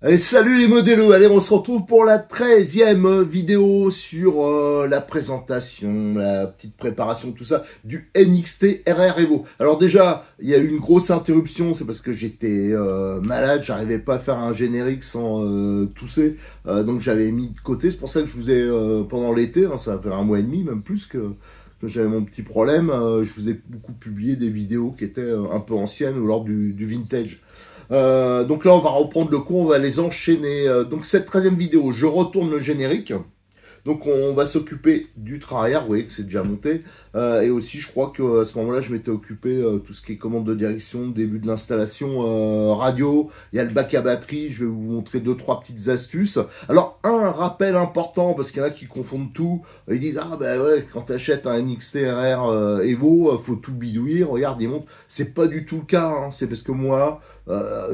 Allez, salut les modèles. Allez, on se retrouve pour la 13e vidéo sur la présentation, la petite préparation, tout ça, du NXT RR Evo. Alors déjà, il y a eu une grosse interruption, c'est parce que j'étais malade, j'arrivais pas à faire un générique sans tousser, donc j'avais mis de côté. C'est pour ça que je vous ai, pendant l'été, hein, ça va faire un mois et demi, même plus que j'avais mon petit problème, je vous ai beaucoup publié des vidéos qui étaient un peu anciennes ou lors du vintage. Donc là, on va reprendre le coup, on va les enchaîner. Donc cette 13e vidéo, je retourne le générique. Donc on va s'occuper du travail, vous voyez que c'est déjà monté. Et aussi, je crois qu'à ce moment-là, je m'étais occupé tout ce qui est commande de direction, début de l'installation radio. Il y a le bac à batterie, je vais vous montrer 2-3 petites astuces. Alors, un rappel important, parce qu'il y en a qui confondent tout. Ils disent, ah ben ouais, quand tu achètes un NXT-RR Evo, faut tout bidouiller. Regarde, il monte. C'est pas du tout le cas, hein. C'est parce que moi,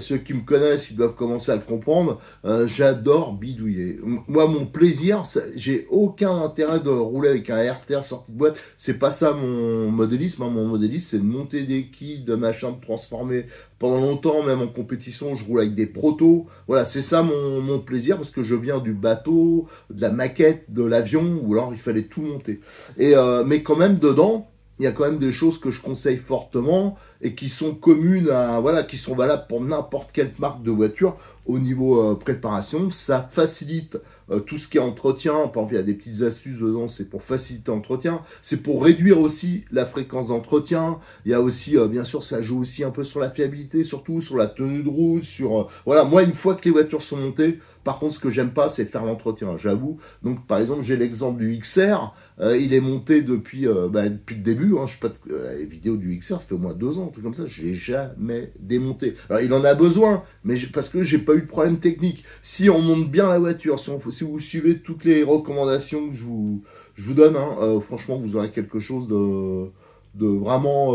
ceux qui me connaissent, ils doivent commencer à le comprendre. J'adore bidouiller. Moi, mon plaisir, j'ai aucun intérêt de rouler avec un RTR sorti de boîte. C'est pas ça mon modélisme. Hein. Mon modélisme, c'est de monter des kits, de machin, de transformer. Pendant longtemps, même en compétition, je roule avec des protos. Voilà, c'est ça mon plaisir, parce que je viens du bateau, de la maquette, de l'avion, où alors il fallait tout monter. Mais quand même, dedans, il y a quand même des choses que je conseille fortement et qui sont communes à, voilà, qui sont valables pour n'importe quelle marque de voiture au niveau préparation. Ça facilite tout ce qui est entretien. Par exemple, il y a des petites astuces dedans, c'est pour faciliter l'entretien. C'est pour réduire aussi la fréquence d'entretien. Il y a aussi, bien sûr, ça joue aussi un peu sur la fiabilité, surtout sur la tenue de route, sur, voilà, moi, une fois que les voitures sont montées, par contre, ce que j'aime pas, c'est faire l'entretien, j'avoue. Donc, par exemple, j'ai l'exemple du XR. Il est monté depuis le début. Hein, je sais pas, les vidéos du XR, ça fait au moins 2 ans, un truc comme ça. Je l'ai jamais démonté. Alors, il en a besoin, mais parce que j'ai pas eu de problème technique. Si on monte bien la voiture, si vous suivez toutes les recommandations que je vous donne, hein, franchement, vous aurez quelque chose de vraiment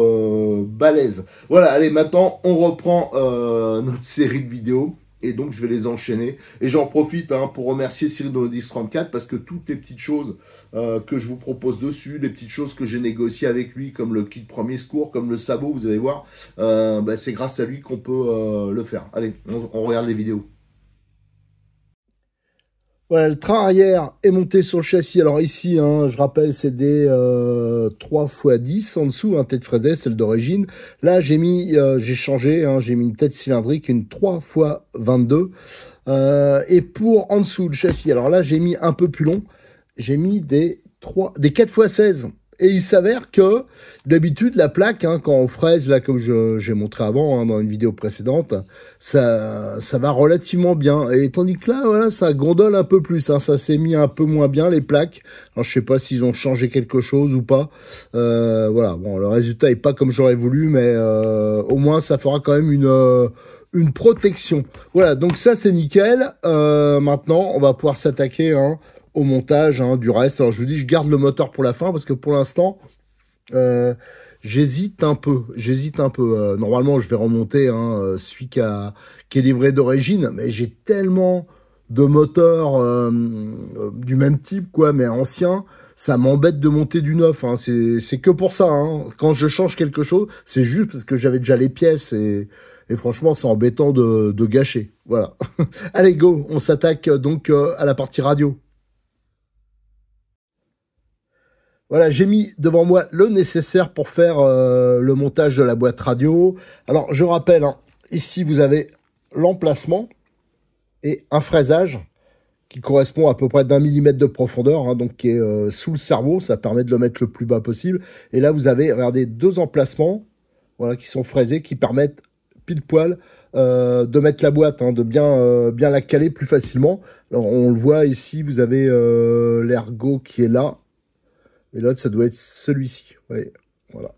balèze. Voilà, allez, maintenant, on reprend notre série de vidéos. Et donc, je vais les enchaîner. Et j'en profite pour remercier Cyril de 1034 parce que toutes les petites choses que je vous propose dessus, les petites choses que j'ai négociées avec lui, comme le kit premier secours, comme le sabot, vous allez voir, c'est grâce à lui qu'on peut le faire. Allez, on regarde les vidéos. Voilà, le train arrière est monté sur le châssis. Alors ici, je rappelle, c'est des 3x10 en dessous, tête fraisée, celle d'origine. Là, j'ai changé, j'ai mis une tête cylindrique, une 3x22. Et pour en dessous le châssis, alors là, j'ai mis un peu plus long. J'ai mis des 4x16. Et il s'avère que, d'habitude, la plaque, quand on fraise, là, comme j'ai montré avant, dans une vidéo précédente, ça va relativement bien. Et tandis que là, voilà, ça gondole un peu plus, ça s'est mis un peu moins bien, les plaques. Alors, je sais pas s'ils ont changé quelque chose ou pas. Voilà, bon, le résultat est pas comme j'aurais voulu, mais au moins, ça fera quand même une protection. Voilà, donc ça, c'est nickel. Maintenant, on va pouvoir s'attaquer, au montage du reste. Alors je vous dis, je garde le moteur pour la fin parce que pour l'instant, j'hésite un peu. Normalement, je vais remonter celui qui est livré d'origine, mais j'ai tellement de moteurs du même type, quoi, mais ancien. Ça m'embête de monter du neuf. C'est que pour ça. Quand je change quelque chose, c'est juste parce que j'avais déjà les pièces et franchement, c'est embêtant de gâcher. Voilà. Allez, go. On s'attaque donc à la partie radio. Voilà, j'ai mis devant moi le nécessaire pour faire le montage de la boîte radio. Alors, je rappelle, ici, vous avez l'emplacement et un fraisage qui correspond à peu près d'1 millimètre de profondeur, donc qui est sous le cerveau. Ça permet de le mettre le plus bas possible. Et là, vous avez, regardez, 2 emplacements voilà, qui sont fraisés, qui permettent pile poil de mettre la boîte, de bien la caler plus facilement. Alors, on le voit ici, vous avez l'ergot qui est là. Et l'autre, ça doit être celui-ci. Ouais, voilà.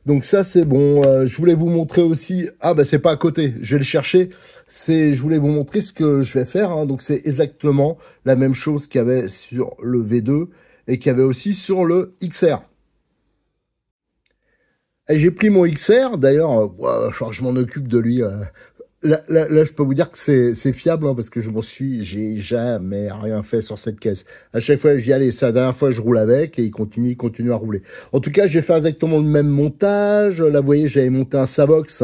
Donc ça, c'est bon. Je voulais vous montrer aussi... Ah, bah c'est pas à côté. Je vais le chercher. Je voulais vous montrer ce que je vais faire. Donc c'est exactement la même chose qu'il y avait sur le V2 et qu'il y avait aussi sur le XR. Et j'ai pris mon XR. D'ailleurs, je m'en occupe de lui Là, je peux vous dire que c'est fiable, hein, parce que j'ai jamais rien fait sur cette caisse. À chaque fois, j'y allais. C'est la dernière fois, je roule avec et il continue à rouler. En tout cas, j'ai fait exactement le même montage. Là, vous voyez, j'avais monté un Savox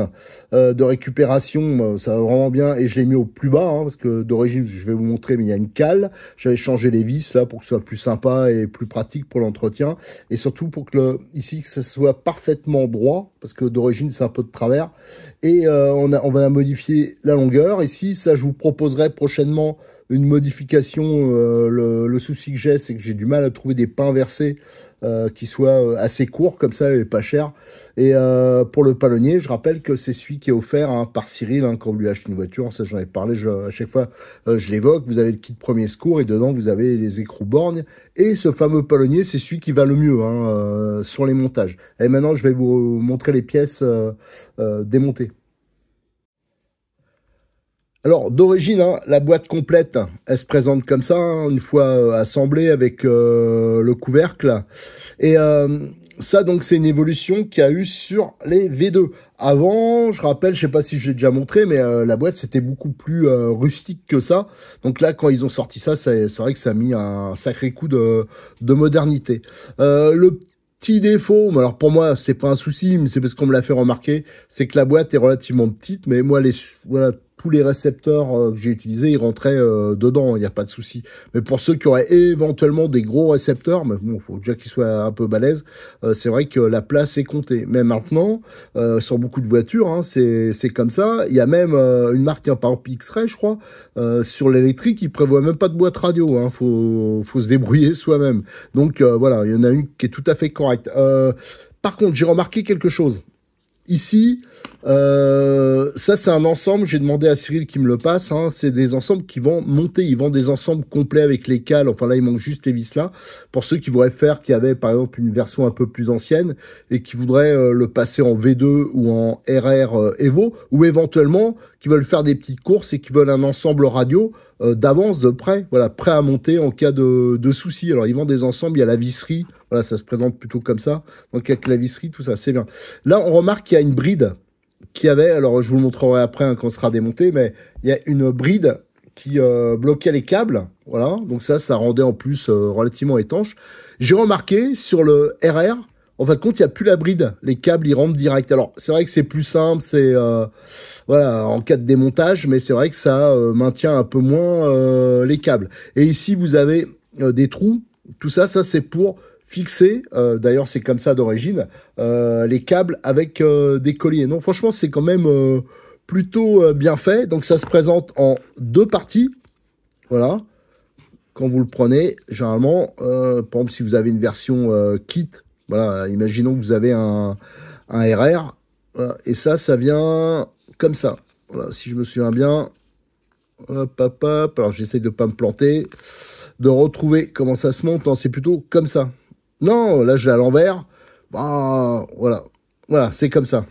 de récupération. Ça va vraiment bien et je l'ai mis au plus bas, hein, parce que d'origine, je vais vous montrer, mais il y a une cale. J'avais changé les vis là pour que ce soit plus sympa et plus pratique pour l'entretien et surtout pour que ici que ça soit parfaitement droit, parce que d'origine, c'est un peu de travers. Et on va modifier la longueur. Ici, ça, je vous proposerai prochainement une modification. Le souci que j'ai, c'est que j'ai du mal à trouver des pains versés qui soient assez courts, comme ça, et pas chers. Et pour le palonnier, je rappelle que c'est celui qui est offert, hein, par Cyril, hein, quand vous lui achetez une voiture. Ça, j'en ai parlé, à chaque fois, je l'évoque. Vous avez le kit premier secours et dedans, vous avez les écrous borgnes. Et ce fameux palonnier, c'est celui qui va le mieux, hein, sur les montages. Et maintenant, je vais vous montrer les pièces démontées. Alors, d'origine, hein, la boîte complète, elle se présente comme ça, hein, une fois assemblée avec le couvercle. Et ça, donc, c'est une évolution qu'il y a eu sur les V2. Avant, je rappelle, je sais pas si je l'ai déjà montré, mais la boîte, c'était beaucoup plus rustique que ça. Donc là, quand ils ont sorti ça, c'est vrai que ça a mis un sacré coup de modernité. Le petit défaut, mais alors pour moi, c'est pas un souci, mais c'est parce qu'on me l'a fait remarquer, c'est que la boîte est relativement petite, mais moi, voilà, tous les récepteurs que j'ai utilisés, ils rentraient dedans, il n'y a pas de souci. Mais pour ceux qui auraient éventuellement des gros récepteurs, mais bon, faut déjà qu'ils soient un peu balèzes, c'est vrai que la place est comptée. Mais maintenant, sur beaucoup de voitures, hein, c'est comme ça. Il y a même une marque, hein, par exemple X-Ray, je crois, sur l'électrique, qui prévoit même pas de boîte radio. Faut se débrouiller soi-même. Donc voilà, il y en a une qui est tout à fait correcte. Par contre, j'ai remarqué quelque chose. Ici, ça c'est un ensemble, j'ai demandé à Cyril qui me le passe, hein, c'est des ensembles qui vont monter, ils vendent des ensembles complets avec les cales, enfin là il manque juste les vis là, pour ceux qui voudraient faire, qui avaient par exemple une version un peu plus ancienne, et qui voudraient le passer en V2 ou en RR Evo, ou éventuellement qui veulent faire des petites courses et qui veulent un ensemble radio d'avance, de prêt, voilà, prêt à monter en cas de soucis. Alors ils vendent des ensembles, il y a la visserie, voilà, ça se présente plutôt comme ça, donc avec la visserie, tout ça, c'est bien. Là on remarque qu'il y a une bride qui avait, alors je vous le montrerai après, hein, quand ce sera démonté, mais il y a une bride qui bloquait les câbles, voilà, donc ça rendait en plus relativement étanche. J'ai remarqué sur le RR, en fin de compte, il n'y a plus la bride, les câbles ils rentrent direct. Alors c'est vrai que c'est plus simple, c'est voilà, en cas de démontage, mais c'est vrai que ça maintient un peu moins les câbles. Et ici vous avez des trous, tout ça c'est pour fixer, d'ailleurs c'est comme ça d'origine, les câbles avec des colliers. Non, franchement c'est quand même plutôt bien fait. Donc ça se présente en deux parties, voilà. Quand vous le prenez, généralement, par exemple si vous avez une version kit, voilà, imaginons que vous avez un RR, voilà, et ça vient comme ça. Voilà, si je me souviens bien, hop, hop, hop, alors j'essaie de pas me planter, de retrouver comment ça se monte. Non, c'est plutôt comme ça. Non, là je l'ai à l'envers. Bah, voilà, c'est comme ça.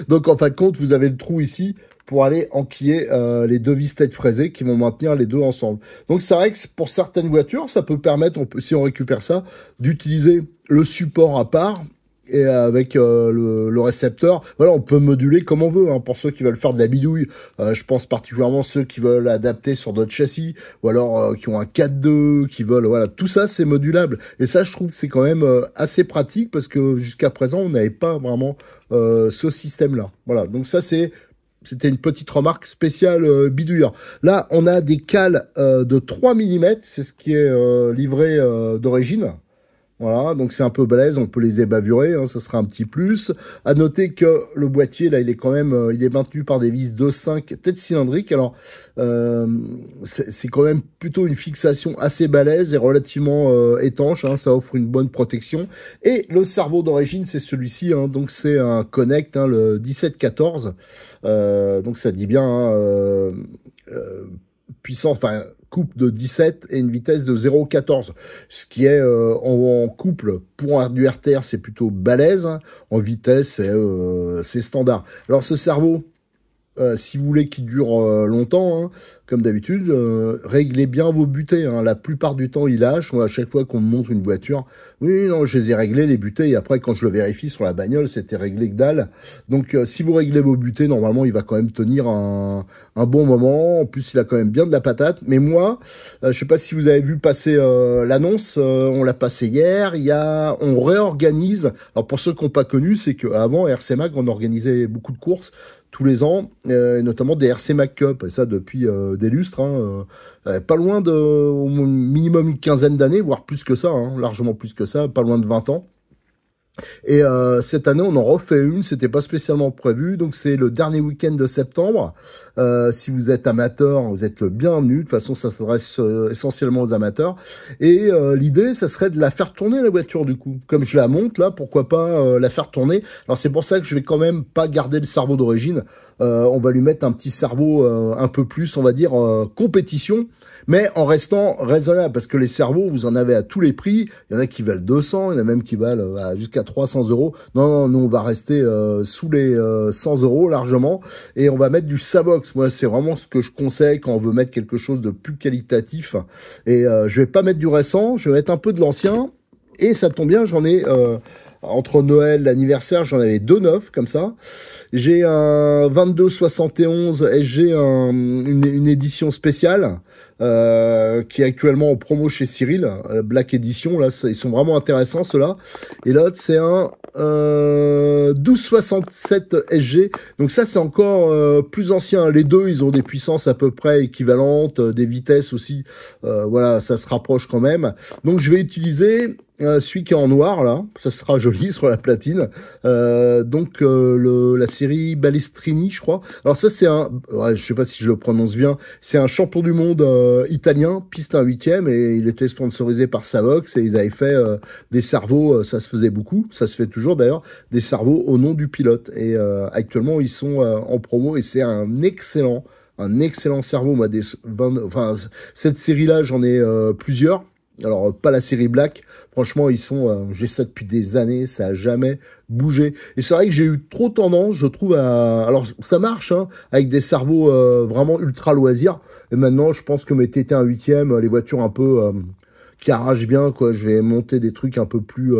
Donc en fin de compte, vous avez le trou ici pour aller enquiller les deux vis tête fraisées qui vont maintenir les deux ensemble. Donc c'est vrai que pour certaines voitures, ça peut permettre, si on récupère ça, d'utiliser le support à part et avec le récepteur. Voilà, on peut moduler comme on veut, hein, pour ceux qui veulent faire de la bidouille. Je pense particulièrement ceux qui veulent adapter sur d'autres châssis, ou alors qui ont un 4.2, qui veulent, voilà, tout ça c'est modulable. Et ça, je trouve que c'est quand même assez pratique, parce que jusqu'à présent, on n'avait pas vraiment ce système-là. Voilà, donc ça c'était une petite remarque spéciale bidouilleur. Là, on a des cales de 3 mm, c'est ce qui est livré d'origine. Voilà, donc c'est un peu balèze, on peut les ébavurer, hein, ça sera un petit plus. À noter que le boîtier, là, il est quand même, il est maintenu par des vis 2.5 tête cylindrique. Alors, c'est quand même plutôt une fixation assez balèze et relativement étanche, hein, ça offre une bonne protection. Et le cerveau d'origine, c'est celui-ci, hein, donc c'est un Connect, hein, le 1714. Donc ça dit bien, hein, puissant, enfin couple de 17 et une vitesse de 0,14, ce qui est en couple pour du RTR, c'est plutôt balèze, hein. En vitesse c'est standard. Alors ce cerveau, si vous voulez qu'il dure longtemps, hein, comme d'habitude, réglez bien vos butées. Hein. La plupart du temps, ils lâchent. Moi, à chaque fois qu'on me montre une voiture, oui, non, je les ai réglés, les butées. Et après, quand je le vérifie sur la bagnole, c'était réglé que dalle. Donc, si vous réglez vos butées, normalement, il va quand même tenir un bon moment. En plus, il a quand même bien de la patate. Mais moi, je sais pas si vous avez vu passer l'annonce. On l'a passé hier. On réorganise. Alors, pour ceux qui n'ont pas connu, c'est qu'avant, RC Mag, on organisait beaucoup de courses tous les ans, notamment des RC Mac Cup, et ça depuis des lustres, hein, pas loin de au minimum une quinzaine d'années, voire plus que ça, hein, largement plus que ça, pas loin de 20 ans. Et cette année, on en refait une, c'était pas spécialement prévu, donc c'est le dernier week-end de septembre. Si vous êtes amateur, vous êtes le bienvenu, de toute façon ça s'adresse essentiellement aux amateurs. Et l'idée, ça serait de la faire tourner la voiture du coup. Comme je la monte là, pourquoi pas la faire tourner. Alors c'est pour ça que je vais quand même pas garder le cerveau d'origine. On va lui mettre un petit cerveau un peu plus, on va dire, compétition, mais en restant raisonnable, parce que les cerveaux, vous en avez à tous les prix. Il y en a qui valent 200, il y en a même qui valent jusqu'à 300 euros. Non, non, nous, on va rester sous les 100 euros largement, et on va mettre du Savox. Moi, c'est vraiment ce que je conseille quand on veut mettre quelque chose de plus qualitatif. Et je vais pas mettre du récent, je vais mettre un peu de l'ancien, et ça tombe bien, j'en ai... entre Noël, l'anniversaire, j'en avais 2 neufs, comme ça. J'ai un 2271 SG, une édition spéciale, qui est actuellement en promo chez Cyril, Black Edition, là, ils sont vraiment intéressants, ceux-là. Et l'autre, c'est un 1267 SG. Donc ça, c'est encore plus ancien. Les deux, ils ont des puissances à peu près équivalentes, des vitesses aussi. Voilà, ça se rapproche quand même. Donc je vais utiliser... celui qui est en noir, là, ça sera joli sur la platine. Donc, la série Balestrini, je crois. Alors ça, c'est je sais pas si je le prononce bien, c'est un champion du monde italien, piste 1/8e, et il était sponsorisé par Savox, et ils avaient fait des cerveaux, ça se faisait beaucoup, ça se fait toujours d'ailleurs, des cerveaux au nom du pilote. Et actuellement, ils sont en promo, et c'est un excellent cerveau. Moi, cette série-là, j'en ai plusieurs. Alors, pas la série Black. Franchement, j'ai ça depuis des années, ça a jamais bougé. Et c'est vrai que j'ai eu trop tendance, je trouve, alors, ça marche, hein, avec des cerveaux vraiment ultra loisirs. Et maintenant, je pense que mes TT 1/8e, les voitures un peu qui arrachent bien, quoi, je vais monter des trucs un peu plus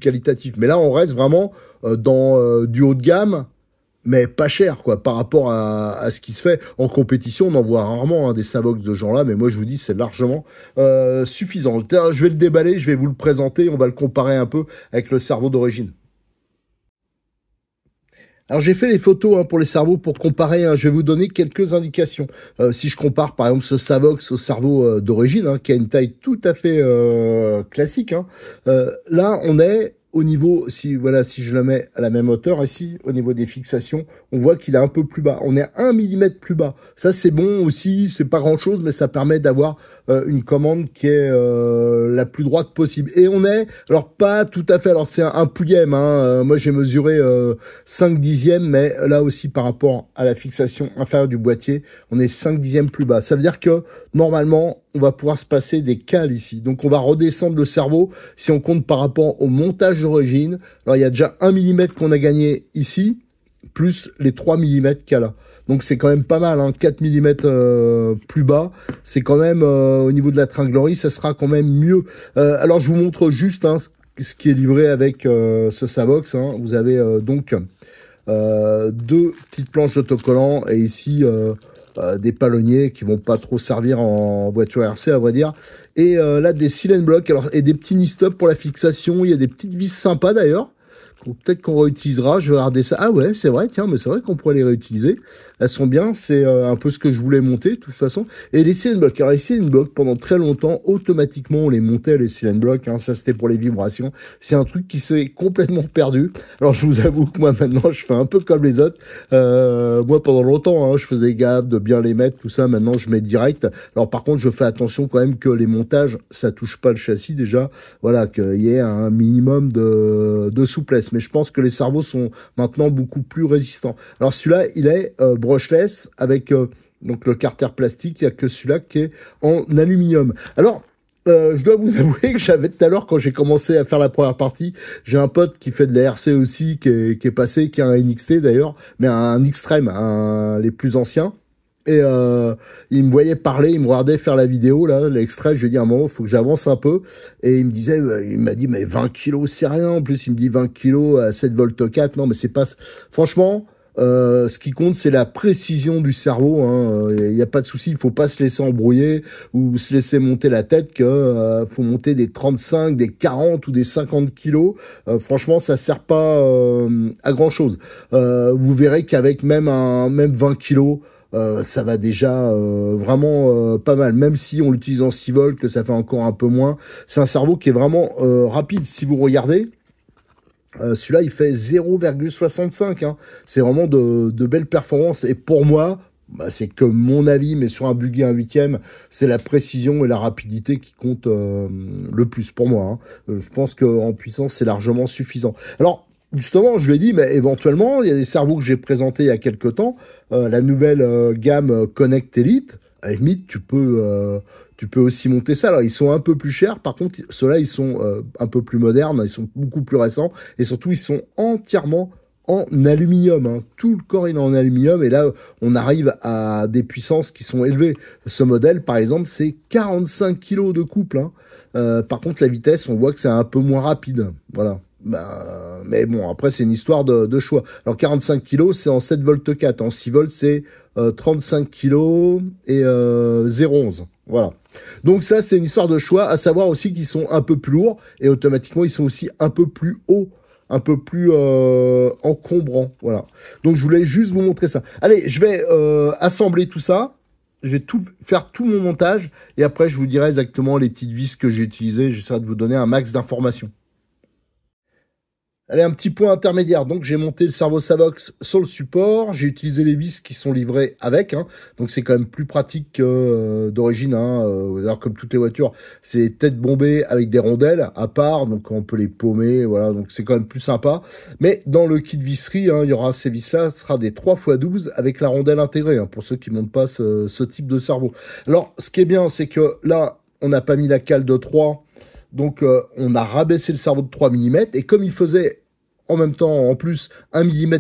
qualitatifs. Mais là, on reste vraiment dans du haut de gamme, mais pas cher, quoi, par rapport à ce qui se fait en compétition. On en voit rarement, hein, des Savox de gens-là, mais moi je vous dis, c'est largement suffisant. Je vais le déballer, je vais vous le présenter, on va le comparer un peu avec le cerveau d'origine. Alors j'ai fait les photos, hein, pour les cerveaux pour comparer, hein, je vais vous donner quelques indications. Si je compare par exemple ce Savox au cerveau d'origine, hein, qui a une taille tout à fait classique, hein, là on est au niveau, si je le mets à la même hauteur ici, au niveau des fixations, on voit qu'il est un peu plus bas. On est à 1 mm plus bas. Ça, c'est bon aussi, c'est pas grand-chose, mais ça permet d'avoir une commande qui est la plus droite possible. Et on est, alors pas tout à fait, alors c'est un pouillème, hein, moi j'ai mesuré 5 dixièmes, mais là aussi par rapport à la fixation inférieure du boîtier, on est 5 dixièmes plus bas. Ça veut dire que normalement, on va pouvoir se passer des cales ici. Donc on va redescendre le cerveau, si on compte par rapport au montage d'origine. Alors il y a déjà 1 mm qu'on a gagné ici, plus les 3 mm qu'il y a là. Donc c'est quand même pas mal, hein, 4 mm plus bas. C'est quand même, au niveau de la tringlerie, ça sera quand même mieux. Alors je vous montre juste, hein, ce qui est livré avec ce Savox, hein. Vous avez donc 2 petites planches d'autocollant, et ici des palonniers qui vont pas trop servir en voiture RC, à vrai dire. Et là, des silent blocks, alors, et des petits knee-stops pour la fixation. Il y a des petites vis sympas d'ailleurs. Peut-être qu'on réutilisera, je vais regarder ça. Ah ouais, c'est vrai, tiens, mais c'est vrai qu'on pourrait les réutiliser. Elles sont bien, c'est un peu ce que je voulais monter, de toute façon. Et les silent blocks, alors les silent blocks, pendant très longtemps, automatiquement, on les montait, les silent blocks, hein, ça c'était pour les vibrations. C'est un truc qui s'est complètement perdu. Alors je vous avoue que moi maintenant, je fais un peu comme les autres. Moi pendant longtemps, hein, je faisais gaffe de bien les mettre, tout ça, maintenant je mets direct. Alors par contre, je fais attention quand même que les montages, ça touche pas le châssis déjà. Voilà, qu'il y ait un minimum de souplesse. Mais je pense que les cerveaux sont maintenant beaucoup plus résistants. Alors celui-là, il est brushless avec donc le carter plastique. Il n'y a que celui-là qui est en aluminium. Alors Je dois vous avouer que j'avais tout à l'heure, quand j'ai commencé à faire la première partie, j'ai un pote qui fait de la RC aussi, qui est passé, qui a un NXT d'ailleurs, mais un Extreme, les plus anciens. Et il me voyait parler, il me regardait faire la vidéo, là, l'extrait, je lui ai dit à un moment, il faut que j'avance un peu. Et il me disait, il m'a dit, mais 20 kilos, c'est rien. En plus, il me dit 20 kilos à 7 volts 4. Non, mais c'est pas... Franchement, ce qui compte, c'est la précision du cerveau. Il n'y a pas de souci, il faut pas se laisser embrouiller ou se laisser monter la tête que faut monter des 35, des 40 ou des 50 kilos. Franchement, ça sert pas à grand chose. Vous verrez qu'avec même 20 kilos, ça va déjà vraiment pas mal, même si on l'utilise en 6 volts, que ça fait encore un peu moins. C'est un cerveau qui est vraiment rapide. Si vous regardez, celui-là, il fait 0,65. C'est vraiment de belles performances. Et pour moi, c'est que mon avis, mais sur un buggy 1/8, c'est la précision et la rapidité qui comptent le plus pour moi. Je pense qu'en puissance, c'est largement suffisant. Alors, justement, je lui ai dit, mais éventuellement, il y a des cerveaux que j'ai présentés il y a quelques temps, la nouvelle gamme Connect Elite. À la limite, tu peux aussi monter ça. Alors, ils sont un peu plus chers. Par contre, ceux-là, ils sont un peu plus modernes. Ils sont beaucoup plus récents. Et surtout, ils sont entièrement en aluminium. Tout le corps, il est en aluminium. Et là, on arrive à des puissances qui sont élevées. Ce modèle, par exemple, c'est 45 kg de couple. Par contre, la vitesse, on voit que c'est un peu moins rapide. Voilà. Mais bon, après, c'est une histoire de choix. Alors, 45 kg, c'est en 7 volts 4. En 6 volts, c'est 35 kg et 0,11. Voilà. Donc ça, c'est une histoire de choix. À savoir aussi qu'ils sont un peu plus lourds et automatiquement, ils sont aussi un peu plus hauts, un peu plus encombrants. Voilà. Donc, je voulais juste vous montrer ça. Allez, je vais assembler tout ça. Je vais faire tout mon montage et après, je vous dirai exactement les petites vis que j'ai utilisées. J'essaierai de vous donner un max d'informations. Allez, un petit point intermédiaire. Donc, j'ai monté le Servo Savox sur le support. J'ai utilisé les vis qui sont livrées avec. Donc, c'est quand même plus pratique que d'origine. Alors, comme toutes les voitures, c'est tête bombée avec des rondelles à part. Donc, on peut les paumer. Voilà. Donc, c'est quand même plus sympa. Mais dans le kit visserie, il y aura ces vis-là. Ce sera des 3x12 avec la rondelle intégrée. Pour ceux qui ne montent pas ce type de cerveau. Alors, ce qui est bien, c'est que là, on n'a pas mis la cale de 3. Donc, on a rabaissé le cerveau de 3 mm. Et comme il faisait en même temps, en plus, 1 mm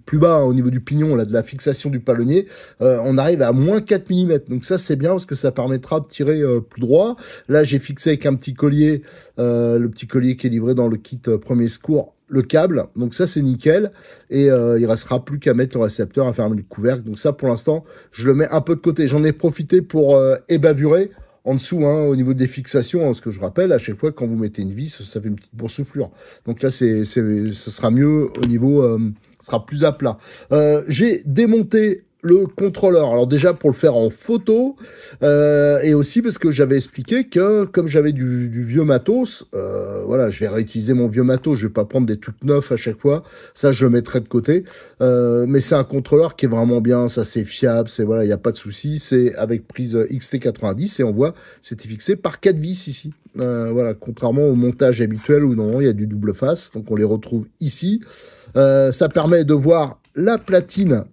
plus bas au niveau du pignon, là, de la fixation du palonnier, on arrive à moins 4 mm. Donc ça, c'est bien parce que ça permettra de tirer plus droit. Là, j'ai fixé avec un petit collier, le petit collier qui est livré dans le kit premier secours, le câble. Donc ça, c'est nickel. Et il restera plus qu'à mettre le récepteur, à fermer le couvercle. Donc ça, pour l'instant, je le mets un peu de côté. J'en ai profité pour ébavurer en dessous, au niveau des fixations, parce que je rappelle, à chaque fois, quand vous mettez une vis, ça fait une petite boursouflure. Donc là, ça sera mieux au niveau, ça sera plus à plat. J'ai démonté le contrôleur. Alors déjà, pour le faire en photo, et aussi parce que j'avais expliqué que, comme j'avais du vieux matos, voilà, je vais réutiliser mon vieux matos, je vais pas prendre des trucs neufs à chaque fois, ça je le mettrai de côté, mais c'est un contrôleur qui est vraiment bien, ça c'est fiable, voilà, il n'y a pas de souci, c'est avec prise XT90, et on voit, c'était fixé par 4 vis ici. Voilà, contrairement au montage habituel où non, il y a du double face, donc on les retrouve ici. Ça permet de voir la platine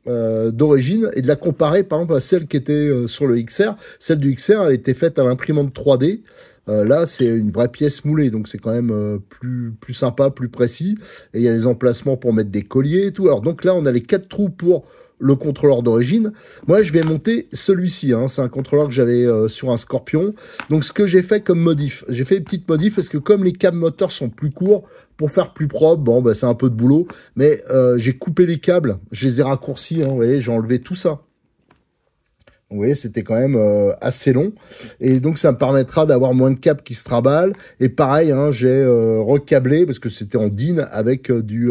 d'origine et de la comparer par exemple à celle qui était sur le XR. Celle du XR, elle était faite à l'imprimante 3D. Là, c'est une vraie pièce moulée, donc c'est quand même plus sympa, plus précis. Et il y a des emplacements pour mettre des colliers et tout. Alors donc là, on a les 4 trous pour le contrôleur d'origine. Moi, je vais monter celui-ci. C'est un contrôleur que j'avais sur un Scorpion. Donc, ce que j'ai fait comme modif, j'ai fait une petite modif parce que comme les câbles moteurs sont plus courts, pour faire plus propre, bon, c'est un peu de boulot. Mais j'ai coupé les câbles, je les ai raccourcis. Vous voyez, j'ai enlevé tout ça. Vous voyez, c'était quand même assez long. Et donc, ça me permettra d'avoir moins de câbles qui se traballent. Et pareil, j'ai recablé, parce que c'était en DIN, avec du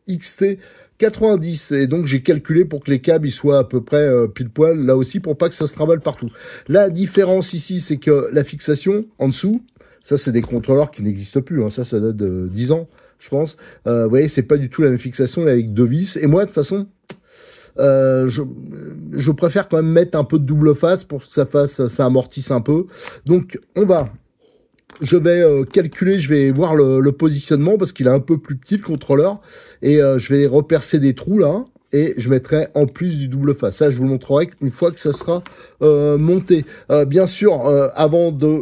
XT 90, et donc j'ai calculé pour que les câbles ils soient à peu près pile poil là aussi pour pas que ça se travaille partout. La différence ici, c'est que la fixation en dessous, ça c'est des contrôleurs qui n'existent plus, ça date de 10 ans je pense. Vous voyez, c'est pas du tout la même fixation là, avec 2 vis, et moi de toute façon je préfère quand même mettre un peu de double face pour que ça amortisse un peu. Donc je vais calculer, je vais voir le positionnement parce qu'il est un peu plus petit le contrôleur, et je vais repercer des trous là, et je mettrai en plus du double face. Ça, je vous le montrerai une fois que ça sera monté. Bien sûr, avant de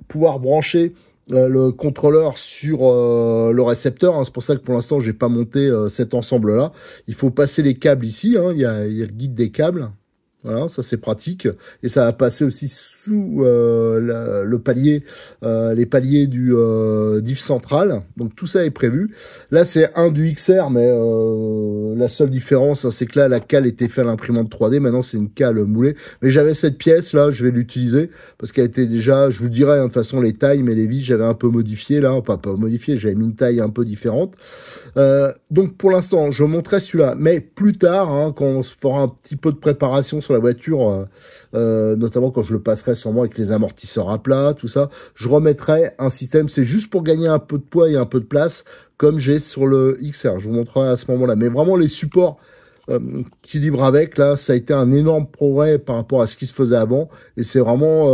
pouvoir brancher le contrôleur sur le récepteur, hein, c'est pour ça que pour l'instant, j'ai pas monté cet ensemble-là. Il faut passer les câbles ici, hein, il y a le guide des câbles. Voilà, ça c'est pratique. Et ça va passer aussi sous le palier, les paliers du diff central. Donc tout ça est prévu. Là c'est un du XR, mais la seule différence, hein, c'est que là la cale était faite à l'imprimante 3D. Maintenant c'est une cale moulée. Mais j'avais cette pièce là, je vais l'utiliser parce qu'elle était déjà, je vous dirai, hein, de toute façon les tailles, mais les vis j'avais un peu modifié là, pas modifié, j'avais mis une taille un peu différente. Donc pour l'instant je montrerai celui-là, mais plus tard, hein, quand on se fera un petit peu de préparation sur la voiture, notamment quand je le passerai sûrement avec les amortisseurs à plat, tout ça, je remettrai un système, c'est juste pour gagner un peu de poids et un peu de place, comme j'ai sur le XR, je vous montrerai à ce moment-là. Mais vraiment les supports qui livrent avec, là, ça a été un énorme progrès par rapport à ce qui se faisait avant, et c'est vraiment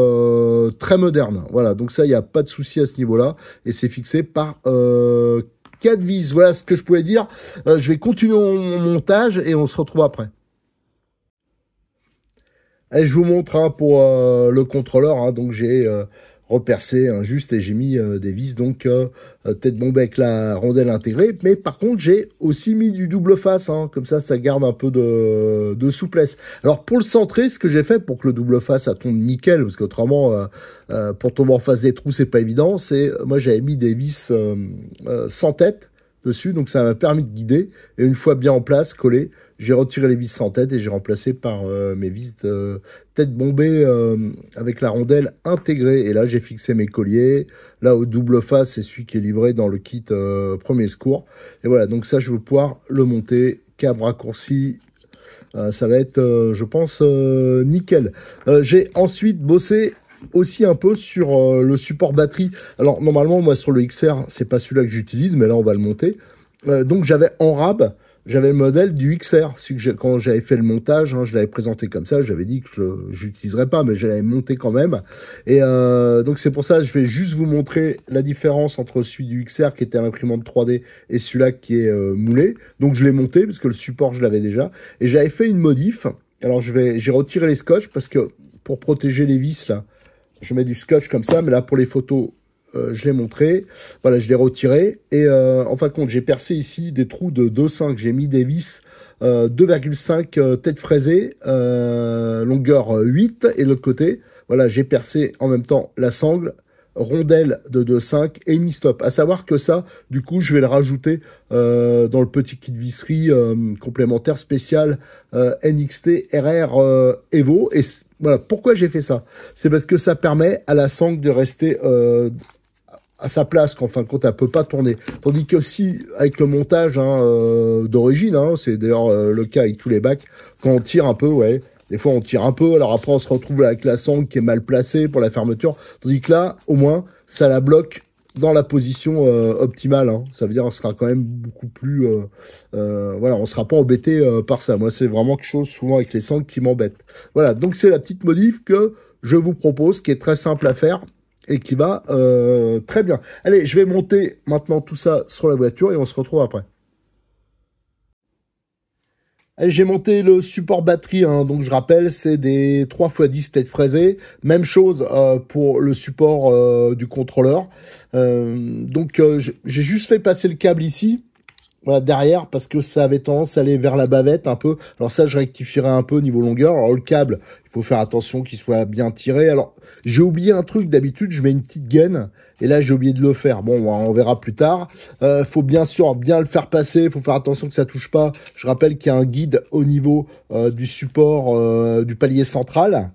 très moderne. Voilà, donc ça, il n'y a pas de souci à ce niveau-là, et c'est fixé par 4 vis. Voilà ce que je pouvais dire. Je vais continuer mon montage, et on se retrouve après. Allez, je vous montre, hein, pour le contrôleur, hein, donc j'ai repercé juste et j'ai mis des vis, donc tête bombée avec la rondelle intégrée, mais par contre j'ai aussi mis du double face, hein, comme ça garde un peu de souplesse. Alors pour le centrer, ce que j'ai fait pour que le double face ça tombe nickel, parce qu'autrement pour tomber en face des trous c'est pas évident, c'est moi j'avais mis des vis sans tête dessus, donc ça m'a permis de guider, et une fois bien en place, collé, j'ai retiré les vis sans tête et j'ai remplacé par mes vis tête bombée avec la rondelle intégrée. Et là, j'ai fixé mes colliers. Là, au double face, c'est celui qui est livré dans le kit premier secours. Et voilà, donc ça, je vais pouvoir le monter. Câble raccourci. Ça va être, je pense, nickel. J'ai ensuite bossé aussi un peu sur le support batterie. Alors, normalement, moi, sur le XR, c'est pas celui-là que j'utilise, mais là, on va le monter. Donc, j'avais en rab, j'avais le modèle du XR, quand j'avais fait le montage, hein, je l'avais présenté comme ça, j'avais dit que je n'utiliserais pas, mais j'allais monter quand même. Et donc c'est pour ça que je vais juste vous montrer la différence entre celui du XR qui était à l'imprimante 3D et celui-là qui est moulé. Donc je l'ai monté parce que le support je l'avais déjà. Et j'avais fait une modif. Alors j'ai retiré les scotch parce que pour protéger les vis là, je mets du scotch comme ça, mais là pour les photos, je l'ai montré, voilà, je l'ai retiré, et en fin de compte, j'ai percé ici des trous de 2,5, j'ai mis des vis 2,5 tête fraisée, longueur 8, et de l'autre côté, voilà, j'ai percé en même temps la sangle, rondelle de 2,5 et une stop. À savoir que ça, du coup, je vais le rajouter dans le petit kit visserie complémentaire spécial NXT RR Evo, et voilà, pourquoi j'ai fait ça? C'est parce que ça permet à la sangle de rester à sa place, qu'en fin de compte, elle peut pas tourner. Tandis que si, avec le montage d'origine, hein, c'est d'ailleurs le cas avec tous les bacs, quand on tire un peu, ouais, des fois on tire un peu, alors après on se retrouve avec la sangle qui est mal placée pour la fermeture, tandis que là, au moins, ça la bloque dans la position optimale, hein. Ça veut dire qu'on sera quand même beaucoup plus... voilà, on sera pas embêté par ça. Moi, c'est vraiment quelque chose, souvent, avec les sangles qui m'embête. Voilà, donc c'est la petite modif que je vous propose, qui est très simple à faire et qui va très bien. Allez, je vais monter maintenant tout ça sur la voiture et on se retrouve après. Allez, j'ai monté le support batterie, hein, donc je rappelle, c'est des 3x10 têtes fraisées. Même chose pour le support du contrôleur. Donc j'ai juste fait passer le câble ici, voilà, derrière, parce que ça avait tendance à aller vers la bavette un peu. Alors ça, je rectifierai un peu au niveau longueur. Alors le câble, il faut faire attention qu'il soit bien tiré. Alors j'ai oublié un truc, d'habitude je mets une petite gaine, et là j'ai oublié de le faire. Bon, on verra plus tard. Faut bien sûr bien le faire passer, faut faire attention que ça touche pas. Je rappelle qu'il y a un guide au niveau du support du palier central.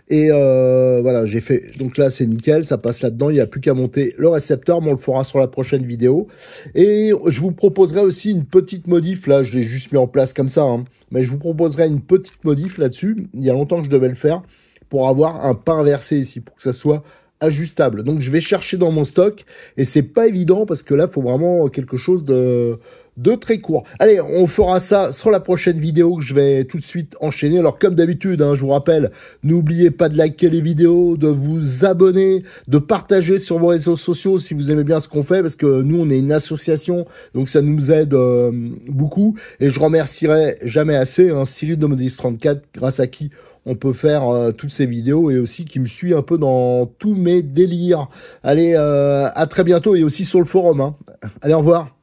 Et voilà, j'ai fait, donc là c'est nickel, ça passe là-dedans, il n'y a plus qu'à monter le récepteur, mais on le fera sur la prochaine vidéo. Et je vous proposerai aussi une petite modif, là je l'ai juste mis en place comme ça, hein, mais je vous proposerai une petite modif là-dessus, il y a longtemps que je devais le faire, pour avoir un pas inversé ici, pour que ça soit ajustable. Donc je vais chercher dans mon stock, et c'est pas évident, parce que là il faut vraiment quelque chose de très court. Allez, on fera ça sur la prochaine vidéo que je vais tout de suite enchaîner. Alors comme d'habitude, hein, je vous rappelle, n'oubliez pas de liker les vidéos, de vous abonner, de partager sur vos réseaux sociaux si vous aimez bien ce qu'on fait, parce que nous on est une association, donc ça nous aide beaucoup. Et je remercierai jamais assez hein, Cyril de Modis 34, grâce à qui on peut faire toutes ces vidéos, et aussi qui me suit un peu dans tous mes délires. Allez, à très bientôt, et aussi sur le forum. Hein. Allez, au revoir.